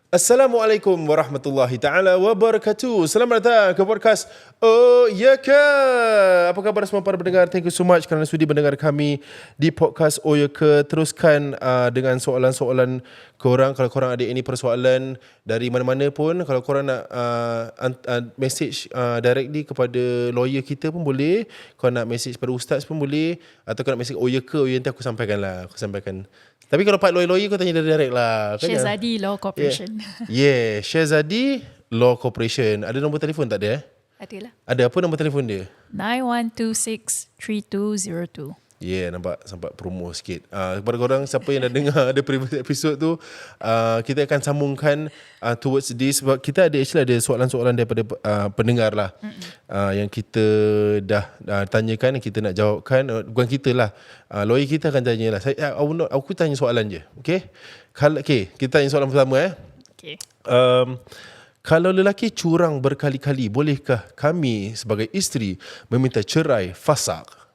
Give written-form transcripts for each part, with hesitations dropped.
Assalamualaikum warahmatullahi taala wabarakatuh. Selamat datang ke podcast Oh Ya Ke. Apa khabar semua para pendengar? Thank you so much kerana sudi mendengar kami di podcast Oh Ya Ke. Teruskan dengan soalan-soalan korang. Kalau korang ada ini persoalan dari mana-mana pun, kalau korang nak message directly kepada lawyer kita pun boleh. Kalau nak message pada ustaz pun boleh, atau kalau nak message Oh Ya Ke, oh ya, nanti aku sampaikan lah. Aku sampaikan. Tapi kalau part lawyer kau tanya dia direct lah. Shehzhadee Law Corporation. Yeah, Shehzhadee Law Corporation. Ada nombor telefon tak ada? Adalah. Ada, apa nombor telefon dia? 91263202. Yeah, nampak sampai promo sikit. Kepada korang siapa yang dah dengar ada previous episode tu, kita akan sambungkan towards this, sebab kita ada soalan-soalan daripada pendengar lah, yang kita dah tanyakan, yang kita nak jawabkan. Bukan kita lah, lawyer kita akan tanya lah. Aku tanya soalan je. Okay, kita tanya soalan pertama. Okay. Kalau lelaki curang berkali-kali, bolehkah kami sebagai isteri meminta cerai, fasakh?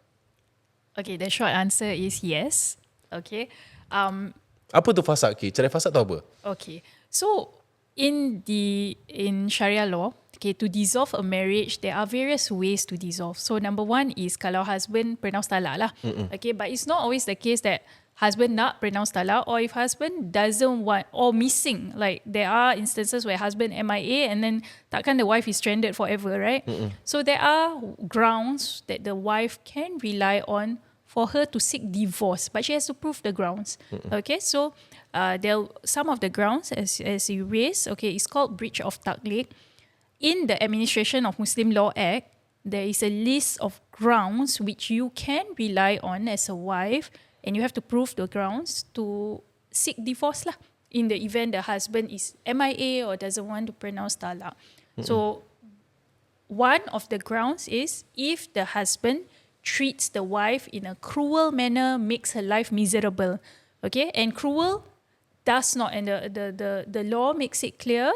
Okay, the short answer is yes. Okay. Apa tu fasakh? Cerai fasakh tu apa? Okay. So in Sharia law, okay, to dissolve a marriage, there are various ways to dissolve. So number one is kalau husband pronounce talak lah. Okay, but it's not always the case that husband not pronounce talak, or if husband doesn't want, or missing, like there are instances where husband MIA and then takkan the wife is stranded forever, right? So there are grounds that the wife can rely on for her to seek divorce, but she has to prove the grounds. Okay, so some of the grounds as you raised, okay, it's called breach of taklid. In the Administration of Muslim Law Act, there is a list of grounds which you can rely on as a wife, and you have to prove the grounds to seek divorce lah, in the event the husband is MIA or doesn't want to pronounce talak. So one of the grounds is if the husband treats the wife in a cruel manner, makes her life miserable. Okay, and cruel does not, and the law makes it clear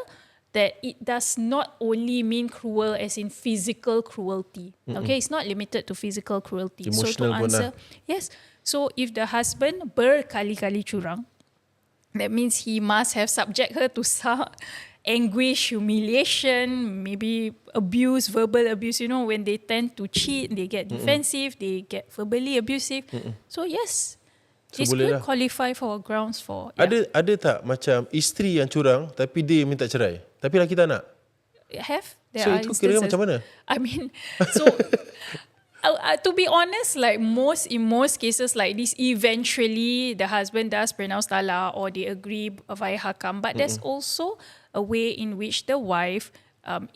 that it does not only mean cruel as in physical cruelty. Okay, it's not limited to physical cruelty. Emotional so to answer, yes. So if the husband berkali-kali curang, that means he must have subject her to some anguish, humiliation, maybe abuse, verbal abuse. You know, when they tend to cheat, they get defensive, they get verbally abusive. So yes, this could qualify for grounds for. Yeah. Ada tak macam isteri yang curang tapi dia minta cerai, tapi lelaki tak nak? Have. So itu kira macam mana? I mean, so to be honest, like in most cases like this, eventually the husband does pronounce talak or they agree via hakam. But there's also a way in which the wife,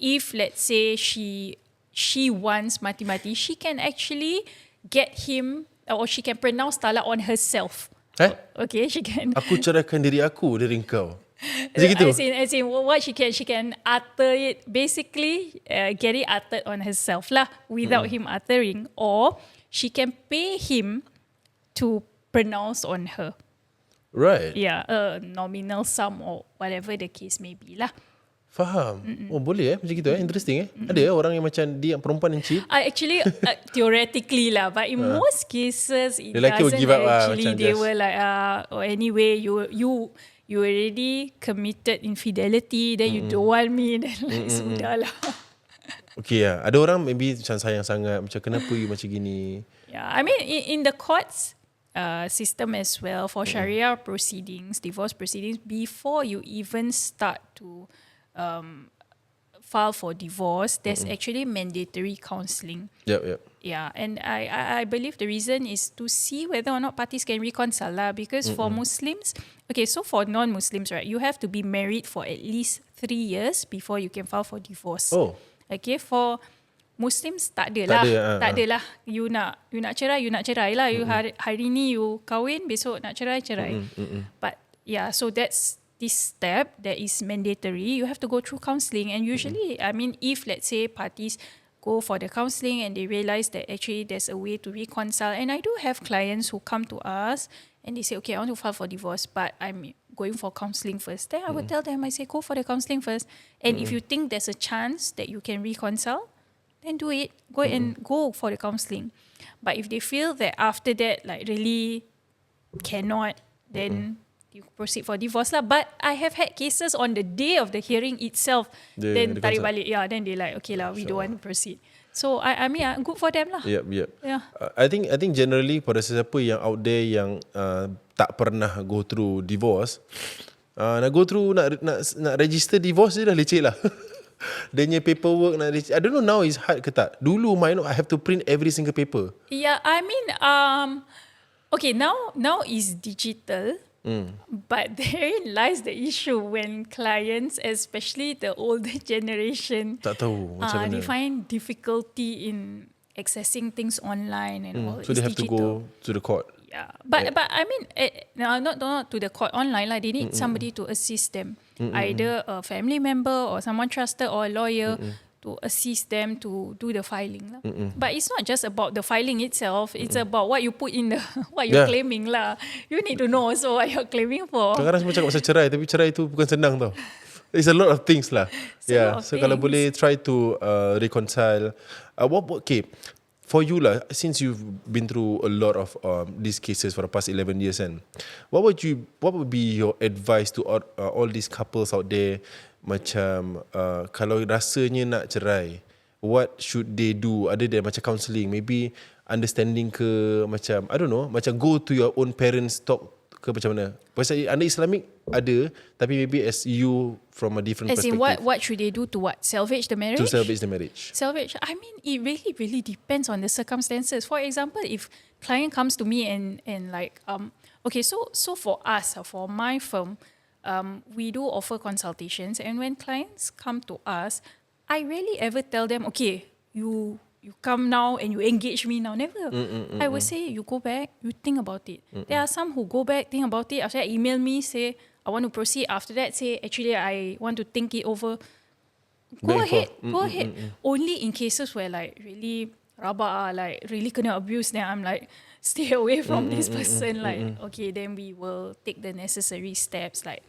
if let's say she wants mati-mati, she can actually get him, or she can pronounce talak on herself. Okay, she can. Aku ceraikan diri aku dari kau. Gitu? As in what she can utter it, basically get it uttered on herself lah, without him uttering, or she can pay him to pronounce on her. Right. Yeah, a nominal sum or whatever the case may be lah. Faham. Oh, boleh macam gitu interesting Ada orang yang macam dia perempuan yang cheat. Actually, theoretically lah, but in most cases it lelaki doesn't give up actually. They were like, anyway, you already committed infidelity, then you don't want me, then like sudahlah. Okay lah. Ada orang maybe macam sayang sangat, macam kenapa you macam gini. Yeah, I mean in the courts system as well, for Sharia proceedings, divorce proceedings, before you even start to file for divorce, there's actually mandatory counselling. Yep. Yeah, and I believe the reason is to see whether or not parties can reconcile lah. Because for Muslims, okay, so for non-Muslims, right, you have to be married for at least 3 years before you can file for divorce. Oh. Okay, for Muslims tak ada lah. You nak cerai lah. You hari ni you kahwin, besok nak cerai. But yeah, so that's this step that is mandatory. You have to go through counselling, and usually, I mean, if let's say parties go for the counselling and they realize that actually there's a way to reconcile, and I do have clients who come to us and they say, okay, I want to file for divorce, but I'm going for counselling first. Then I would tell them, I say, go for the counselling first, and if you think there's a chance that you can reconcile, then do it. Go for the counselling. But if they feel that after that, like really cannot, then you proceed for divorce lah. But I have had cases on the day of the hearing itself, then the tarik consult. balik. Yeah, then they like, okay lah, we don't want to proceed. So I mean, good for them lah. Yep. Yeah. I think generally pada sesiapa yang out there yang tak pernah go through divorce, nak go through nak register divorce je dah leceh lah. Dia punya paperwork nak register. I don't know now is hard ke tak. Dulu I have to print every single paper. Yeah, I mean, okay, now is digital. But therein lies the issue when clients, especially the older generation, Tak tahu macam mana. they find difficulty in accessing things online and all. So they have to go digital. to the court. Yeah, but I mean, not to the court online. Like they need somebody to assist them, either a family member or someone trusted or a lawyer to assist them to do the filing lah. But it's not just about the filing itself. It's about what you put in the what you're claiming lah. You need to know also what you're claiming for. Kadang-kadang semua cakap pasal cerai, tapi cerai tu bukan senang tau. It's a lot of things lah. So kalau boleh try to reconcile. Okay, for you lah, since you've been through a lot of these cases for the past 11 years, and what would be your advice to all these couples out there? Macam kalau rasanya nak cerai, what should they do other than macam counselling, maybe understanding ke, macam I don't know, macam go to your own parents, talk ke macam mana? Pasal under Islamic ada, tapi maybe as you from a different As in perspective. what should they do to what? Salvage the marriage? To salvage the marriage. Salvage. I mean, it really depends on the circumstances. For example, if client comes to me and like okay, so for us, for my firm, we do offer consultations, and when clients come to us, I rarely ever tell them, okay, you come now and you engage me now. Never. I would say, you go back, you think about it. There are some who go back, think about it, after that email me, say I want to proceed. After that, say actually I want to think it over. Go ahead. Only in cases where like really rabak, like really kena abuse, then I'm like, stay away from this person. Like okay, then we will take the necessary steps, like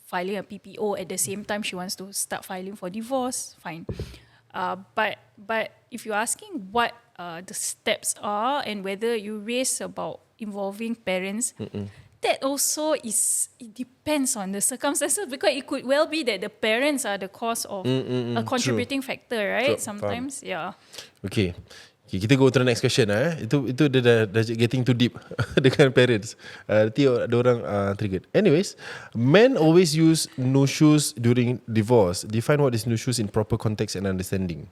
filing a PPO at the same time she wants to start filing for divorce. Fine. But if you're asking what the steps are and whether you raise about involving parents, that also it depends on the circumstances, because it could well be that the parents are the cause of a contributing factor, right? True. Sometimes, yeah. Okay, kita go to the next question. Itu dah getting too deep dengan parents. Nanti ada orang triggered. Anyways, men always use nushuz during divorce. Define what is nushuz in proper context and understanding.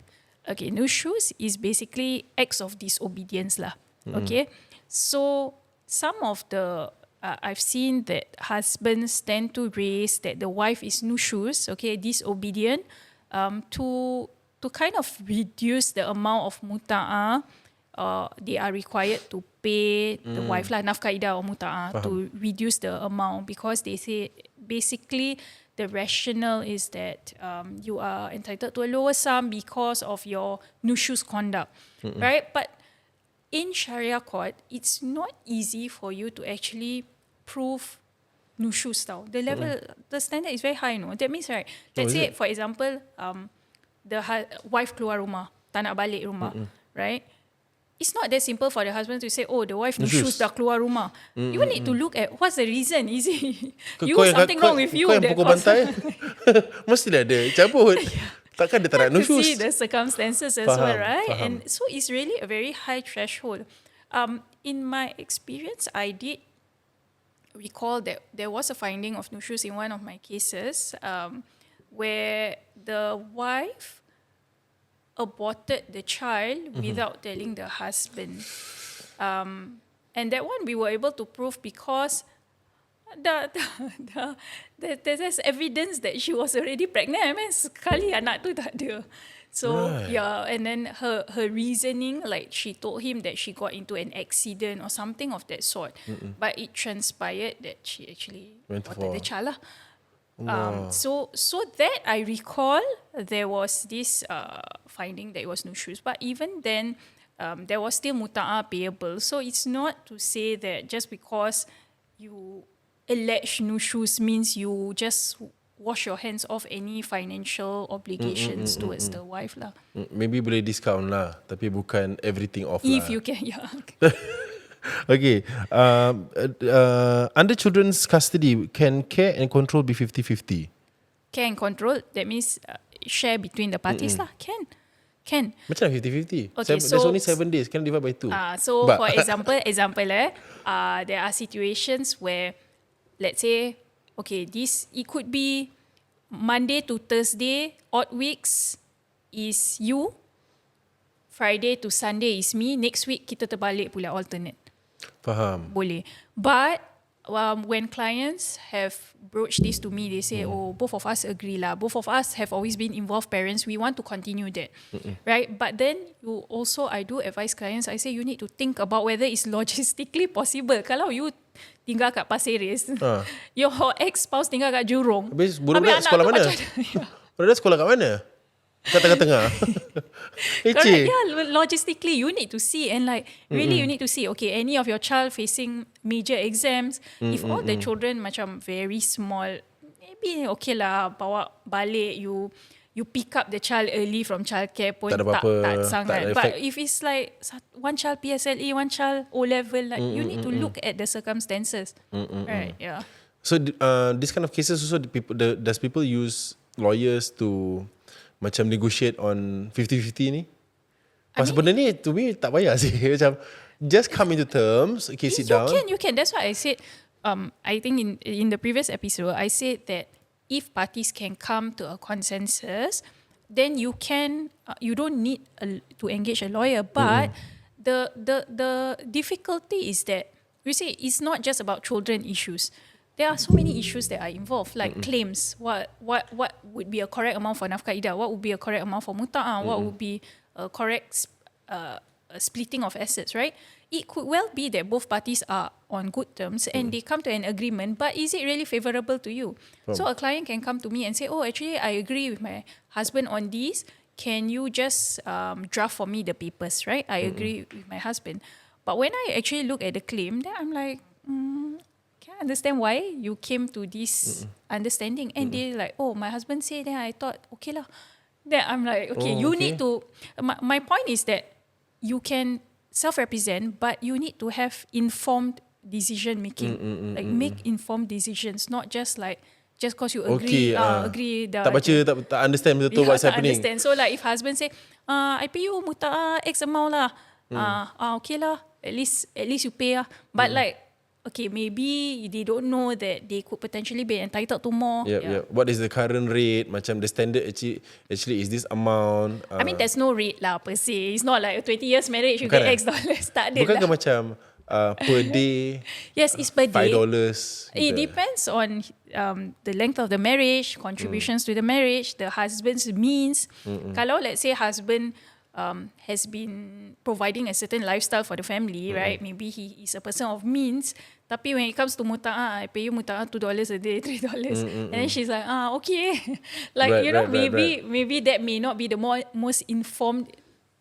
Okay, nushuz is basically acts of disobedience lah. Okay, so some of the I've seen that husbands tend to raise that the wife is nushuz, okay, disobedient, to kind of reduce the amount of muta'ah they are required to pay the wife lah, nafkah idah or muta'ah, to reduce the amount, because they say basically the rationale is that you are entitled to a lower sum because of your nushuz conduct, right? But in Sharia court, it's not easy for you to actually prove nushuz tau. The level, the standard is very high, no? That means, right, let's say, for example, the wife keluar rumah, tak nak balik rumah, right? It's not that simple for the husband to say, oh, the wife nushuz dah keluar rumah. You need to look at what's the reason. Is it something wrong with you? Kau yang pukul bantai? Mestilah ada cabut. Takkan dia tak nak nushuz. To see the circumstances as well, right? And so it's really a very high threshold. In my experience, I did recall that there was a finding of nushuz in one of my cases, where the wife aborted the child without telling the husband. And that one we were able to prove because there's evidence that she was already pregnant. I mean, sekali anak tu tak ada. So yeah, and then her reasoning, like she told him that she got into an accident or something of that sort, but it transpired that she actually aborted the child lah. So that I recall there was this finding that it was nushuz, but even then there was still muta'ah payable. So it's not to say that just because you allege nushuz means you just wash your hands off any financial obligations towards the wife lah. Maybe boleh discount lah, tapi bukan everything off If lah. you can, yeah. Okay. Under children's custody, can care and control be 50-50? Care and control, that means share between the parties lah. Can. Macam mana 50-50? Okay, There's only 7 days. Can divide by 2. So for example, there are situations where, let's say, okay, it could be Monday to Thursday, odd weeks is you, Friday to Sunday is me, next week kita terbalik pula, alternate. Faham. Boleh. But when clients have broached this to me, they say, oh, both of us agree lah. Both of us have always been involved parents. We want to continue that. Right? But then I do advise clients, I say you need to think about whether it's logistically possible. Kalau you tinggal kat Pasir Ris, your ex-spouse tinggal kat Jurong. Habis budak sekolah mana? Budak sekolah kat mana? Kat tengah-tengah. Correct. Yeah, logistically you need to see, and really you need to see, okay, any of your child facing major exams, if all the children macam very small, maybe okay lah, bawa balik, you pick up the child early from childcare pun tak sangat. But if it's like one child PSLE, one child O-level, you need to look at the circumstances. Right, yeah. So this kind of cases also, does people use lawyers to macam negotiate on 50-50 ni? Pasal benda ni to me tak payah sih. Macam just come into terms, okay, sit down. You can. That's why I said, I think in the previous episode, I said that if parties can come to a consensus, then you don't need to engage a lawyer. But the difficulty is that, we say it's not just about children issues. There are so many issues that are involved, like claims. What would be a correct amount for nafkah ida? What would be a correct amount for muta'ah? What would be a correct splitting of assets, right? It could well be that both parties are on good terms and they come to an agreement, but is it really favorable to you? So a client can come to me and say, oh, actually, I agree with my husband on this. Can you just draft for me the papers, right? I agree with my husband. But when I actually look at the claim, then I'm like, can I understand why you came to this understanding? And they like, oh, my husband said, then I thought, okay lah. Then I'm like, okay, you need to, my point is that you can self-represent, but you need to have informed decision making. Make informed decisions, not just because you agree, agree. Tak baca, tak understand betul what's happening. Understand. So like if husband say, I pay you muta'ah X amount lah. Okay lah. At least you pay lah. But okay, maybe they don't know that they could potentially be entitled to more. Yep. What is the current rate? Macam the standard actually is this amount? I mean, there's no rate lah per se. It's not like a 20 years marriage you get X dollars. Tak ada lah. Bukankah macam per day? Yes, it's per day. $5. It depends on the length of the marriage, contributions to the marriage, the husband's means. Kalau let's say husband has been providing a certain lifestyle for the family, right? Maybe he is a person of means. Tapi when it comes to muta'ah, I pay you muta'ah $2 a day, $3. And then she's like, okay. Maybe that may not be the most informed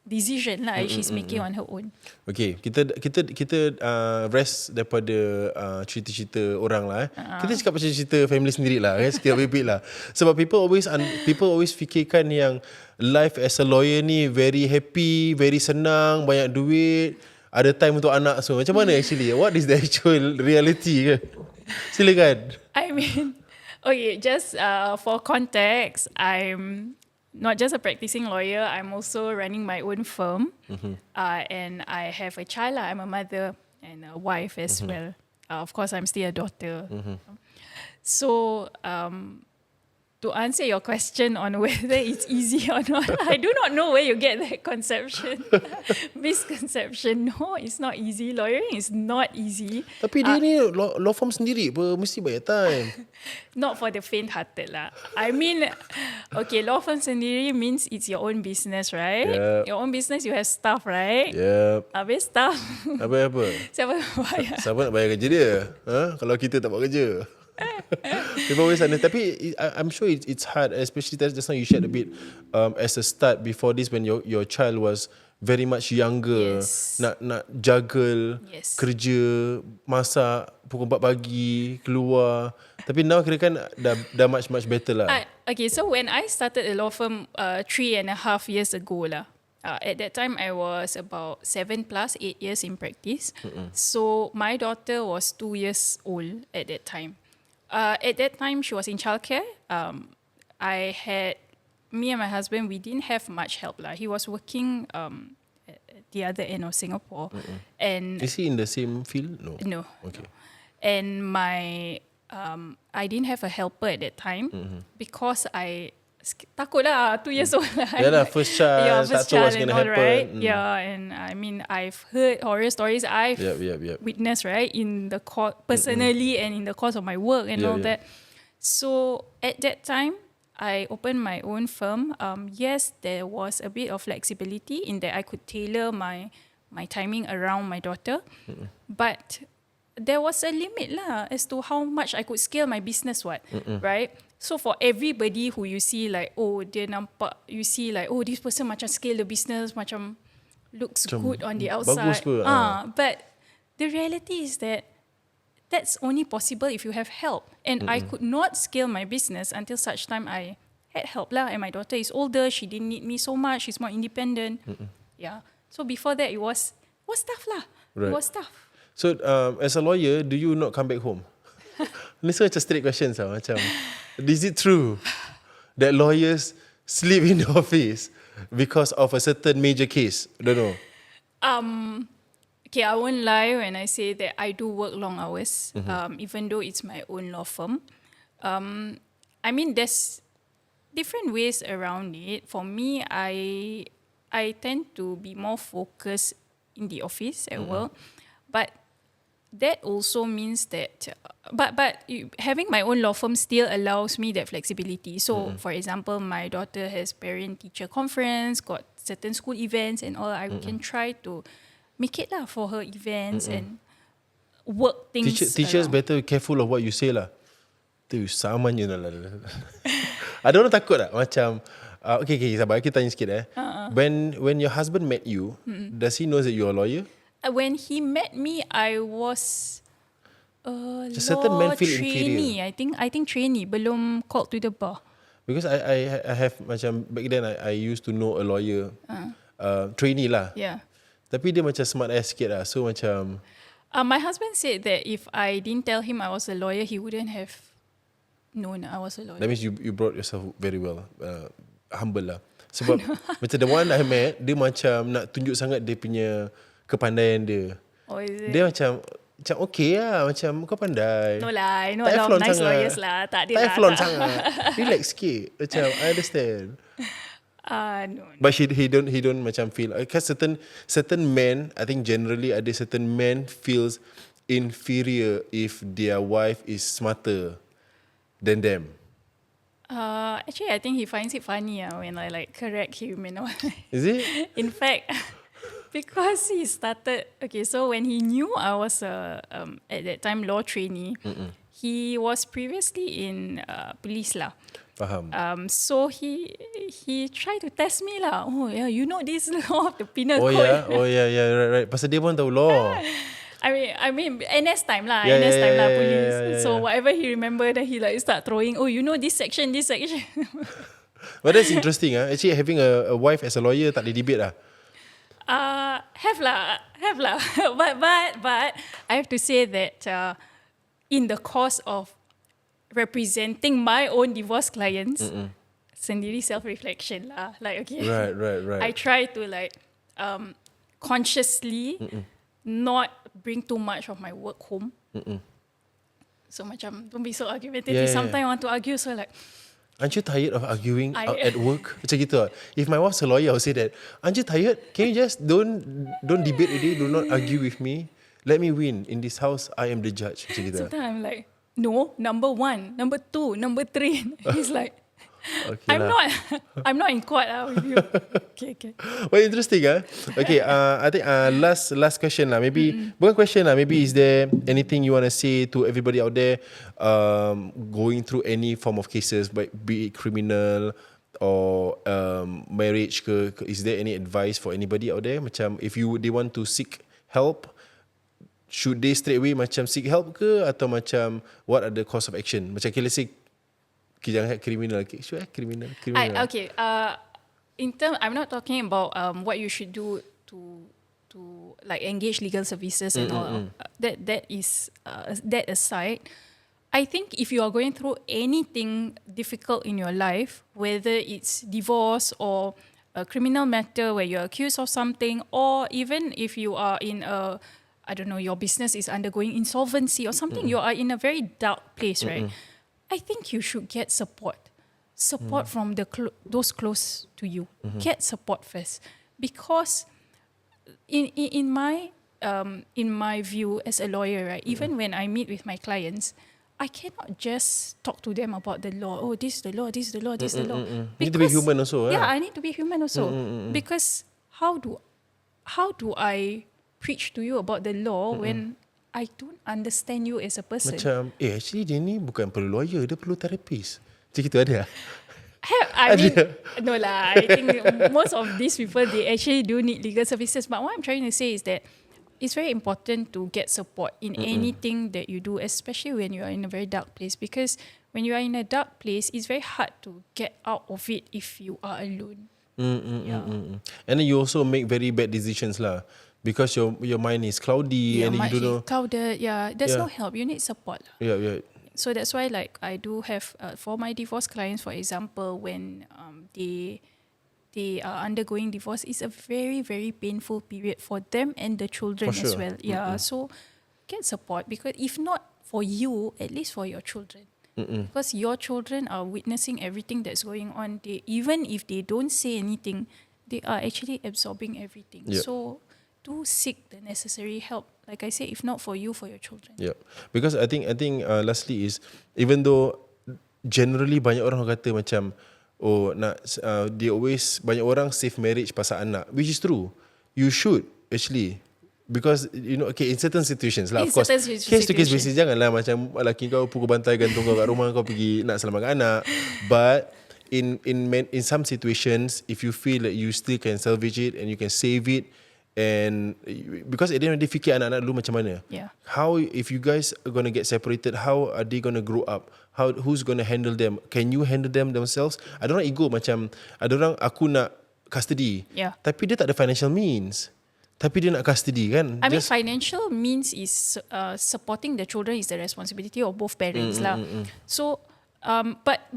decision lah she's making on her own. Okay, kita rest daripada cerita-cerita orang lah. Kita cakap pasal cerita family sendiri lah, sikit bebek lah. Sebab people always fikirkan yang life as a lawyer ni very happy, very senang, banyak duit, ada time untuk anak semua. Macam mana actually? What is the actual reality? Silakan. I mean, okay, just for context, I'm not just a practicing lawyer, I'm also running my own firm. And I have a child. I'm a mother and a wife as well. Of course, I'm still a daughter. So, to answer your question on whether it's easy or not, I do not know where you get that misconception. No, it's not easy. Lawyering is not easy. Tapi dia ni law firm sendiri apa, mesti banyak time. Not for the faint-hearted lah. I mean, okay, law firm sendiri means it's your own business, right? Yep. Your own business, you have staff, right? Yep. Habis staff. Apa? Siapa bayar? Siapa nak bayar kerja dia? Kalau kita tak buat kerja. People always understand. Tapi I'm sure it's hard, especially just now you shared a bit as a start before this when your child was very much younger. Yes. Nak juggle, kerja, masak, pukul 4 pagi, keluar. Tapi now kira kan dah much better lah. Okay, so when I started a law firm 3.5 years ago lah, At that time, I was about 7 plus 8 years in practice. So my daughter was 2 years old at that time. At that time, she was in childcare. Me and my husband, we didn't have much help lah. He was working at the other end of Singapore, and Is he in the same field? No. no. Okay. And I didn't have a helper at that time because I takut lah, 2 years old lah. Yeah lah, first child, Yeah, tak first tahu what's child and gonna all, happen. right? Yeah, and I mean, I've heard horror stories. I've Yep. witnessed, right, in the court personally and in the course of my work and all that. So at that time, I opened my own firm. Yes, there was a bit of flexibility in that I could tailor my timing around my daughter, but there was a limit lah as to how much I could scale my business, right? So for everybody who you see like, dia nampak, you see like, this person macam scale the business, macam looks good on the outside. Bagus ke? But the reality is that that's only possible if you have help. And I could not scale my business until such time I had help lah. And my daughter is older, she didn't need me so much, she's more independent. Yeah. So before that, it was tough lah. Right. It was tough. So as a lawyer, do you not come back home? This is macam straight questions lah. Macam, is it true that lawyers sleep in the office because of a certain major case? I don't know. Okay, I won't lie when I say that I do work long hours, even though it's my own law firm. I mean, there's different ways around it. For me, I tend to be more focused in the office at work, but that also means that, having my own law firm still allows me that flexibility. So, for example, my daughter has parent-teacher conference, got certain school events and all. I can try to make it lah for her events and work things. Teachers around. better be careful of what you say lah. Tu samanya lah. Ada orang takut tak? Macam, okay, sabar. Kita tanya sikit When your husband met you, does he know that you're a lawyer? When he met me, I was a certain law men feel trainee. I think trainee, belum called to the bar. Because I have macam back then I used to know a lawyer, trainee lah. Yeah. Tapi dia macam smart ass sikit lah. So macam, My husband said that if I didn't tell him I was a lawyer, he wouldn't have known I was a lawyer. that means you brought yourself very well, humble lah. Sebab macam the one I met, dia macam nak tunjuk sangat dia punya kepandaian dia. Oh, is it? Dia macam okay lah, macam kau pandai. No lah, I know Tak a lot of Teflon nice sangat. lawyers lah. Tak ada Tak lah. Teflon sangat. Relax sikit. Macam I understand. No. But he don't macam feel, because certain men, I think generally ada certain men feels inferior if their wife is smarter than them. Actually, I think he finds it funny when I like correct him, you know. Is it? In fact, because he started, okay, so when he knew I was at that time law trainee, he was previously in police lah. Faham. So he tried to test me lah. Oh yeah, you know this law of the penal Oh code. yeah, right. Pasal dia pun tahu law. I mean, NS time lah, Yeah, NS time lah, yeah, police. yeah. So whatever he remember, then he like start throwing. Oh, you know this section. But that's interesting. Actually, having a wife as a lawyer tak ada debate lah. Have lah. but I have to say that in the course of representing my own divorce clients, sendiri self-reflection lah. Like, okay, Right. I try to like consciously not bring too much of my work home. So macam don't be so argumentative. Yeah. Sometimes I want to argue, so like, Aren't you tired of arguing out at work? Macam gitu. If my wife's a lawyer, I would say that. Aren't you tired? Can you just don't debate with me? Do not argue with me. Let me win. In this house, I am the judge. Macam gitu. sometimes I'm like, no, number 1, number 2, number 3. He's like, Okay I'm not in court with you. Okay. Well, interesting. Okay, I think last question lah. Maybe bukan question lah. Maybe is there anything you want to say to everybody out there going through any form of cases, be it criminal or marriage ke? Is there any advice for anybody out there? Macam if they want to seek help, should they straight away macam seek help ke, atau macam what are the course of action? Macam let's say jangan criminal. Should I criminal? Okay. I'm not talking about what you should do to like engage legal services and all. That aside, I think if you are going through anything difficult in your life, whether it's divorce or a criminal matter where you're accused of something, or even if you are in I don't know, your business is undergoing insolvency or something, you are in a very dark place, right? I think you should get support. Support from those close to you. Get support first, because in my view as a lawyer, right? Even when I meet with my clients, I cannot just talk to them about the law. Oh, this is the law, this is the law, this is the law. You need to be human also. Yeah, I need to be human also. Because how do I preach to you about the law when I don't understand you as a person? Macam, actually dia ni bukan perlu lawyer, dia perlu therapist. Macam gitu ada? I mean, no lah. I think most of these people, they actually do need legal services. But what I'm trying to say is that it's very important to get support in anything that you do, especially when you are in a very dark place. Because when you are in a dark place, it's very hard to get out of it if you are alone. And then you also make very bad decisions lah, because your mind is cloudy and you don't know. Clouded, there's no help. You need support. Yeah. So that's why, like, I do have for my divorce clients, for example, when they are undergoing divorce, it's a very, very painful period for them and the children as well. Yeah, so get support, because if not for you, at least for your children. Because your children are witnessing everything that's going on. Even if they don't say anything, they are actually absorbing everything. Yep. So do seek the necessary help. Like I said, if not for you, for your children. Yeah, because I think lastly is, even though generally banyak orang kata macam they always, banyak orang save marriage pasal anak, which is true. You should actually, because okay, in certain situations lah, of course, case to case basis, janganlah macam lelaki kau pukul bantai gantung kau kat rumah, kau pergi nak selamatkan anak. But in some situations, if you feel that you still can salvage it and you can save it, and because at the end of the day, fikir anak-anak dulu macam mana. How, if you guys are going to get separated, how are they going to grow up? Who's going to handle them? Can you handle them themselves? Ada orang ego macam, ada orang aku nak custody, tapi dia tak ada financial means, tapi dia nak custody kan. I mean, financial means is supporting the children is the responsibility of both parents lah. So but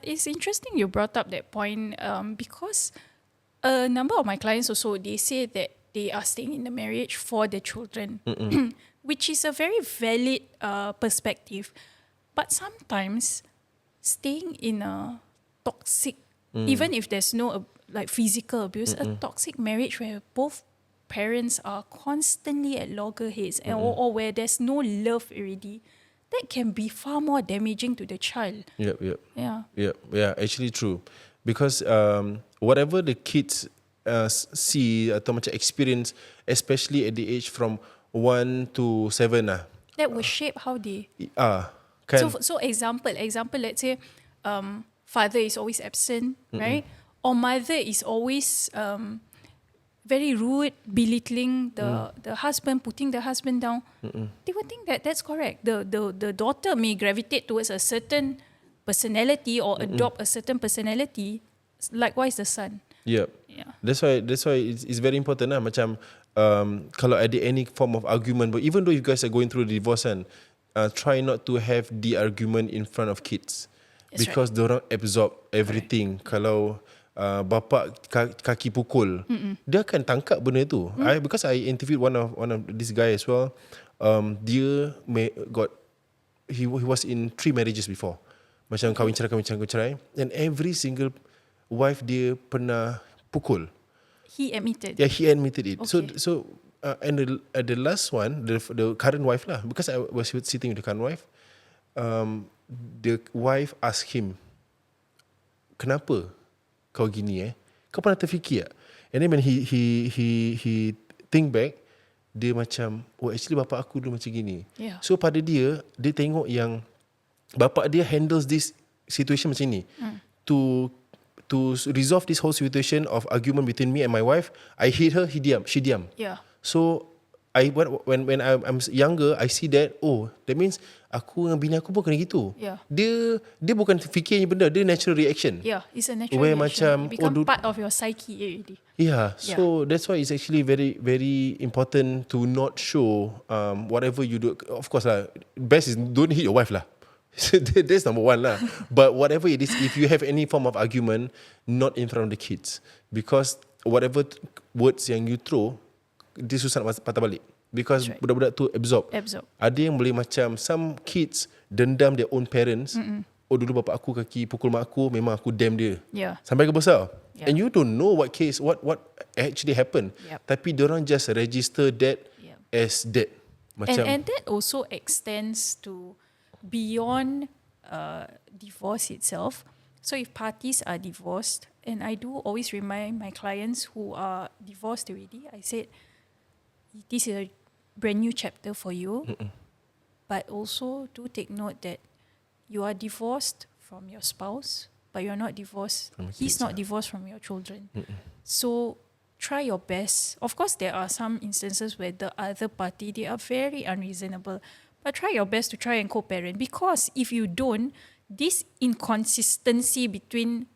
it's interesting you brought up that point, because a number of my clients also, they say that they are staying in the marriage for the children, which is a very valid perspective. But sometimes staying in a toxic, even if there's no like physical abuse, a toxic marriage where both parents are constantly at loggerheads, or where there's no love already, that can be far more damaging to the child. Yeah, actually true. Because whatever the kids see atau macam experience, especially at the age from 1 to 7 lah, that will shape how they kan. So example, let's say father is always absent, right? Or mother is always very rude, belittling the husband, putting the husband down. They would think that that's correct. The daughter may gravitate towards a certain personality or adopt a certain personality. Likewise the son. Yeah. That's why it's very important lah. Macam kalau ada any form of argument, but even though you guys are going through the divorce kan, try not to have the argument in front of kids. That's because right. Diorang absorb everything. Kalau bapa kaki pukul, dia akan tangkap benda tu. Because I interviewed one of this guy as well. Dia he was in 3 marriages before. Macam kahwin cerai, and every single wife dia pernah pukul. He admitted. Yeah, he admitted it. Okay. So and the last one, the current wife lah, because I was sitting with the current wife, the wife asked him, kenapa kau gini Kau pernah terfikir tak? And then when he think back, dia macam, actually bapa aku dulu macam gini. Yeah. So pada dia tengok yang bapa dia handles this situation macam ni. To resolve this whole situation of argument between me and my wife, I hit her, she diam. Yeah. So when I'm younger, I see that, oh, that means aku dengan bini aku pun kena gitu. Yeah. Dia bukan fikirnya benda, dia natural reaction. Yeah, it's a natural Where reaction. macam, It become part of your psyche already. Yeah, so that's why it's actually very, very important to not show whatever you do. Of course lah, best is don't hit your wife lah. That's number one lah. But whatever it is, if you have any form of argument, not in front of the kids, because whatever words yang you throw, dia susah nak patah balik. Because budak-budak tu absorb. Ada yang boleh macam, some kids dendam their own parents. Oh, dulu bapak aku kaki pukul mak aku, memang aku damn dia. Sampai ke besar. And you don't know what actually happened. Tapi diorang just register that as that. Macam, and that also extends to beyond divorce itself. So if parties are divorced, and I do always remind my clients who are divorced already, I said, this is a brand new chapter for you. But also do take note that you are divorced from your spouse, but you're not divorced. He's not divorced from your children. So try your best. Of course, there are some instances where the other party, they are very unreasonable. But try your best to try and co-parent. Because if you don't, this inconsistency between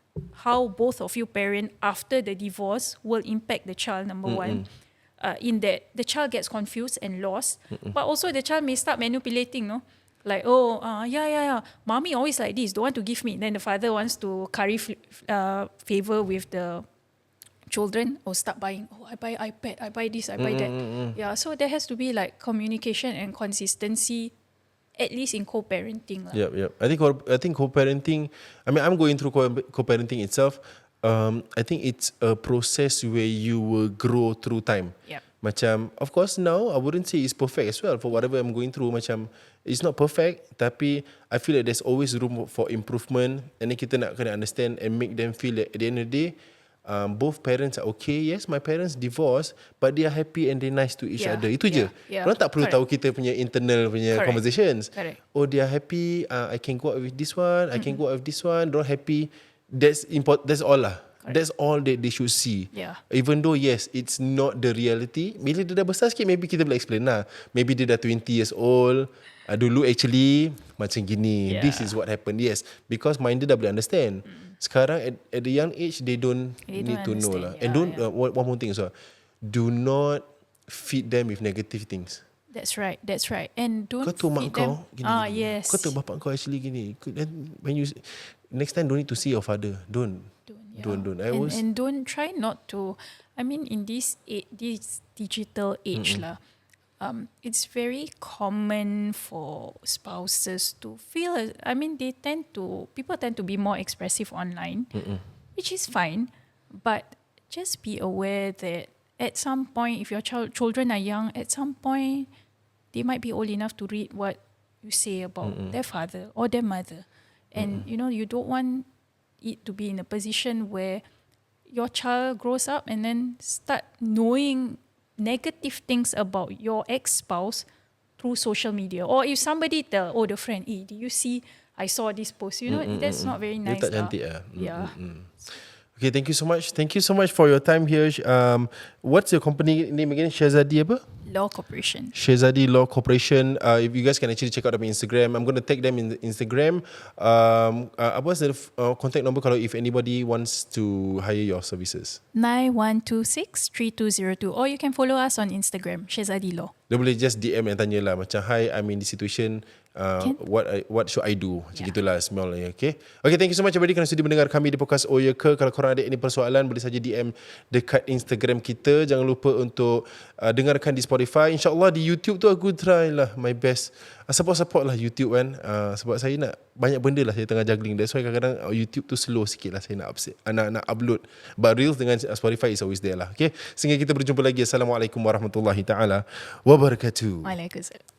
how both of you parent after the divorce will impact the child, number one. In that the child gets confused and lost, but also the child may start manipulating, no? Like, oh, mommy always like this, don't want to give me. Then the father wants to curry favor with the children, or start buying, oh, I buy iPad, I buy this, I buy that. Yeah, so there has to be like communication and consistency, at least in co-parenting. Yep. I think co-parenting, I mean, I'm going through co-parenting itself. I think it's a process where you will grow through time. Macam, of course now I wouldn't say it's perfect as well for whatever I'm going through. Macam, it's not perfect, tapi I feel like there's always room for improvement. And then kita nak kena understand and make them feel that at the end of the day, both parents are okay. Yes, my parents divorced, but they are happy and they're nice to each other. Itu je. Orang tak perlu tahu kita punya internal punya conversations. Oh, they are happy, I can go out with this one, I can go out with this one. They're happy. That's important. That's all lah. That's all that they should see. Even though yes, it's not the reality. Bila dia dah besar sikit, maybe kita boleh explain lah. Maybe dia dah 20 years old. Dulu actually macam gini. This is what happened. Yes, because mind dia dah boleh understand. Sekarang at the young age, they don't need to know lah. And don't one more thing as well. Do not feed them with negative things. That's right. And don't kau mak feed kau them. gini. Yes. Kau tahu bapak kau actually gini. Then when you next time don't need to see your father. Don't. And don't try not to. I mean, in this digital age lah, it's very common for spouses to feel. I mean, people tend to be more expressive online, which is fine, but just be aware that at some point, if your children are young, at some point they might be old enough to read what you say about their father or their mother, and you don't want it to be in a position where your child grows up and then start knowing negative things about your ex-spouse through social media. Or if somebody tell, the friend, did you see, I saw this post, that's not very nice. Tak cantik lah. Yeah. Okay, thank you so much. Thank you so much for your time here. What's your company name again? Shehzhadee apa? Law Corporation. Shehzhadee Law Corporation. If you guys can actually check out their Instagram, I'm going to tag them in the Instagram. What's the contact number kalau if anybody wants to hire your services? 9126-3202. Or you can follow us on Instagram, Shehzhadee Law. Dia boleh just DM and tanya lah macam, hi, I'm in this situation, what should I do? Macam gitulah small lah. Okay, thank you so much everybody kerana sudi mendengar kami di podcast Oh Ya Ke. Kalau korang ada any persoalan, boleh saja DM dekat Instagram kita. Jangan lupa untuk dengarkan di Spotify. InsyaAllah di YouTube tu aku try lah my best. Support lah YouTube kan. Sebab saya nak banyak benda lah saya tengah juggling. That's why kadang-kadang YouTube tu slow sikit lah saya nak upload. But Reels dengan Spotify is always there lah. Okay, sehingga kita berjumpa lagi. Assalamualaikum warahmatullahi ta'ala wabarakatuh. Waalaikumsalam.